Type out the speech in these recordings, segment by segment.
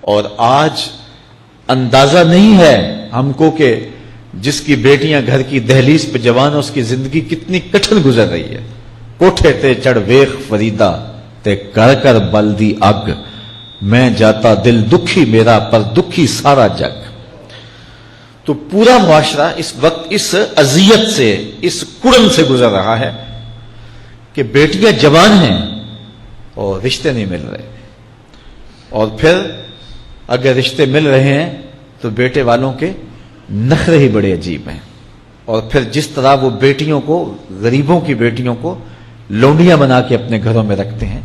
اور آج اندازہ نہیں ہے ہم کو کہ جس کی بیٹیاں گھر کی دہلیز پہ جوان ہے اس کی زندگی کتنی کٹھن گزر رہی ہے. کوٹھے تے چڑھ ویخ فریدا تے کر کر بلدی اگ، میں جاتا دل دکھی میرا پر دکھی سارا جگ. تو پورا معاشرہ اس وقت اس اذیت سے، اس کڑن سے گزر رہا ہے کہ بیٹیاں جوان ہیں اور رشتے نہیں مل رہے، اور پھر اگر رشتے مل رہے ہیں تو بیٹے والوں کے نخرے ہی بڑے عجیب ہیں. اور پھر جس طرح وہ بیٹیوں کو، غریبوں کی بیٹیوں کو لونڈیاں بنا کے اپنے گھروں میں رکھتے ہیں،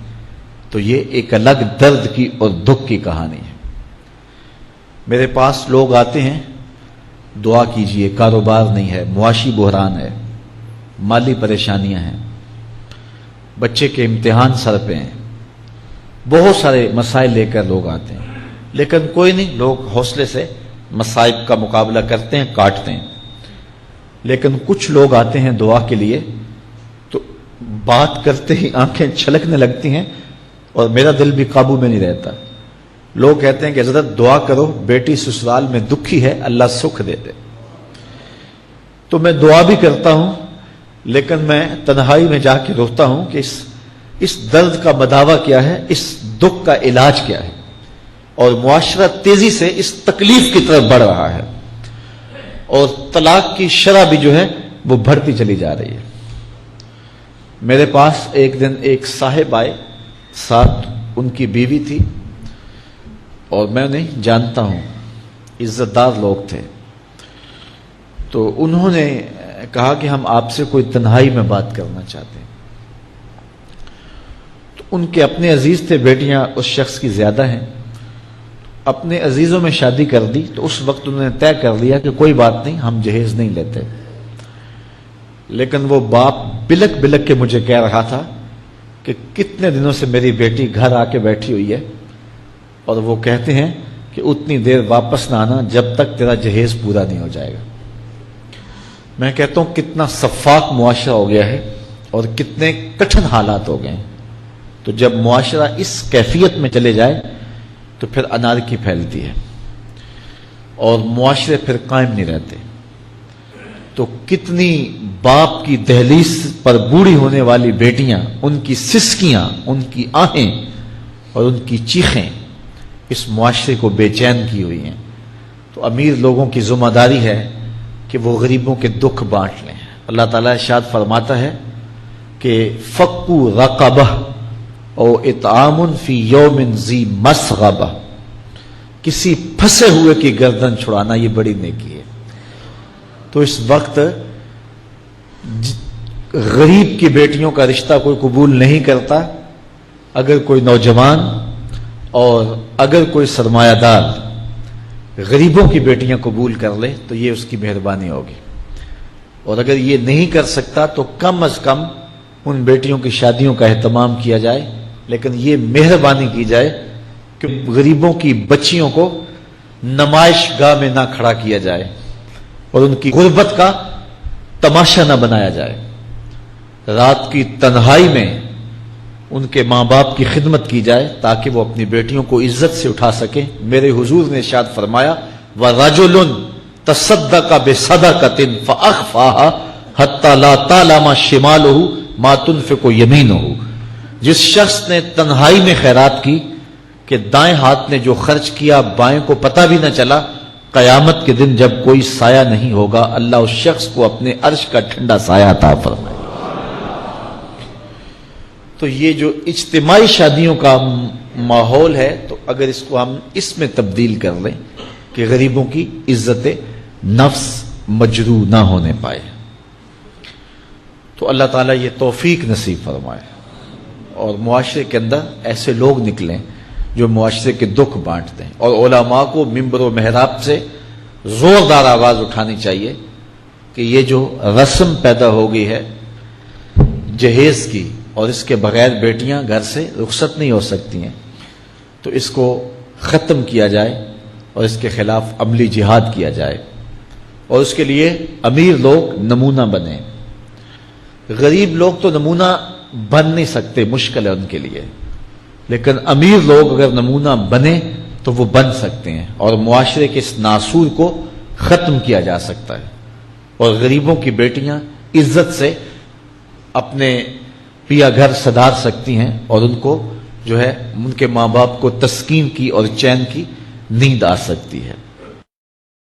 تو یہ ایک الگ درد کی اور دکھ کی کہانی ہے. میرے پاس لوگ آتے ہیں، دعا کیجئے، کاروبار نہیں ہے، معاشی بحران ہے، مالی پریشانیاں ہیں، بچے کے امتحان سر پہ ہیں، بہت سارے مسائل لے کر لوگ آتے ہیں. لیکن کوئی نہیں، لوگ حوصلے سے مصائب کا مقابلہ کرتے ہیں، کاٹتے ہیں. لیکن کچھ لوگ آتے ہیں دعا کے لیے تو بات کرتے ہی آنکھیں چھلکنے لگتی ہیں اور میرا دل بھی قابو میں نہیں رہتا. لوگ کہتے ہیں کہ حضرت دعا کرو، بیٹی سسرال میں دکھی ہے، اللہ سکھ دے دے. تو میں دعا بھی کرتا ہوں، لیکن میں تنہائی میں جا کے روتا ہوں کہ اس درد کا مداوع کیا ہے، اس دکھ کا علاج کیا ہے. اور معاشرہ تیزی سے اس تکلیف کی طرف بڑھ رہا ہے، اور طلاق کی شرح بھی جو ہے وہ بڑھتی چلی جا رہی ہے. میرے پاس ایک دن ایک صاحب آئے، ساتھ ان کی بیوی تھی، اور میں انہیں جانتا ہوں، عزت دار لوگ تھے. تو انہوں نے کہا کہ ہم آپ سے کوئی تنہائی میں بات کرنا چاہتے ہیں. تو ان کے اپنے عزیز تھے، بیٹیاں اس شخص کی زیادہ ہیں. اپنے عزیزوں میں شادی کر دی تو اس وقت انہوں نے طے کر لیا کہ کوئی بات نہیں، ہم جہیز نہیں لیتے. لیکن وہ باپ بلک بلک کے مجھے کہہ رہا تھا کہ کتنے دنوں سے میری بیٹی گھر آ کے بیٹھی ہوئی ہے، اور وہ کہتے ہیں کہ اتنی دیر واپس نہ آنا جب تک تیرا جہیز پورا نہیں ہو جائے گا. میں کہتا ہوں کتنا صفاق معاشرہ ہو گیا ہے اور کتنے کٹھن حالات ہو گئے ہیں. تو جب معاشرہ اس کیفیت میں چلے جائے تو پھر انارکی پھیلتی ہے اور معاشرے پھر قائم نہیں رہتے. تو کتنی باپ کی دہلیز پر بوڑھی ہونے والی بیٹیاں، ان کی سسکیاں، ان کی آہیں اور ان کی چیخیں اس معاشرے کو بے چین کی ہوئی ہیں. تو امیر لوگوں کی ذمہ داری ہے کہ وہ غریبوں کے دکھ بانٹ لیں. اللہ تعالیٰ ارشاد فرماتا ہے کہ فکو رقبہ او اطعام فی یوم ذی مسغبہ، کسی پھنسے ہوئے کی گردن چھڑانا یہ بڑی نیکی ہے. تو اس وقت غریب کی بیٹیوں کا رشتہ کوئی قبول نہیں کرتا. اگر کوئی نوجوان اور اگر کوئی سرمایہ دار غریبوں کی بیٹیاں قبول کر لے تو یہ اس کی مہربانی ہوگی. اور اگر یہ نہیں کر سکتا تو کم از کم ان بیٹیوں کی شادیوں کا اہتمام کیا جائے، لیکن یہ مہربانی کی جائے کہ غریبوں کی بچیوں کو نمائش گاہ میں نہ کھڑا کیا جائے اور ان کی غربت کا تماشا نہ بنایا جائے. رات کی تنہائی میں ان کے ماں باپ کی خدمت کی جائے تاکہ وہ اپنی بیٹیوں کو عزت سے اٹھا سکیں. میرے حضور نے ارشاد فرمایا وَرَجُلٌ تَصَدَّقَ بِصَدَقَةٍ فَأَخْفَاهَا حَتَّى لَا تَعْلَمَ شِمَالُهُ مَا تُنْفِقُ يَمِينُهُ، جس شخص نے تنہائی میں خیرات کی کہ دائیں ہاتھ نے جو خرچ کیا بائیں کو پتہ بھی نہ چلا، قیامت کے دن جب کوئی سایہ نہیں ہوگا اللہ اس شخص کو اپنے عرش کا ٹھنڈا سایہ عطا فرمائے. تو یہ جو اجتماعی شادیوں کا ماحول ہے، تو اگر اس کو ہم اس میں تبدیل کر لیں کہ غریبوں کی عزت نفس مجروح نہ ہونے پائے، تو اللہ تعالیٰ یہ توفیق نصیب فرمائے اور معاشرے کے اندر ایسے لوگ نکلیں جو معاشرے کے دکھ بانٹتے ہیں. اور علماء کو ممبر و محراب سے زوردار آواز اٹھانی چاہیے کہ یہ جو رسم پیدا ہو گئی ہے جہیز کی، اور اس کے بغیر بیٹیاں گھر سے رخصت نہیں ہو سکتی ہیں، تو اس کو ختم کیا جائے اور اس کے خلاف عملی جہاد کیا جائے. اور اس کے لیے امیر لوگ نمونہ بنیں. غریب لوگ تو نمونہ بن نہیں سکتے، مشکل ہے ان کے لیے، لیکن امیر لوگ اگر نمونہ بنے تو وہ بن سکتے ہیں اور معاشرے کے اس ناسور کو ختم کیا جا سکتا ہے، اور غریبوں کی بیٹیاں عزت سے اپنے پیا گھر سدھار سکتی ہیں، اور ان کو جو ہے ان کے ماں باپ کو تسکین کی اور چین کی نیند آ سکتی ہے۔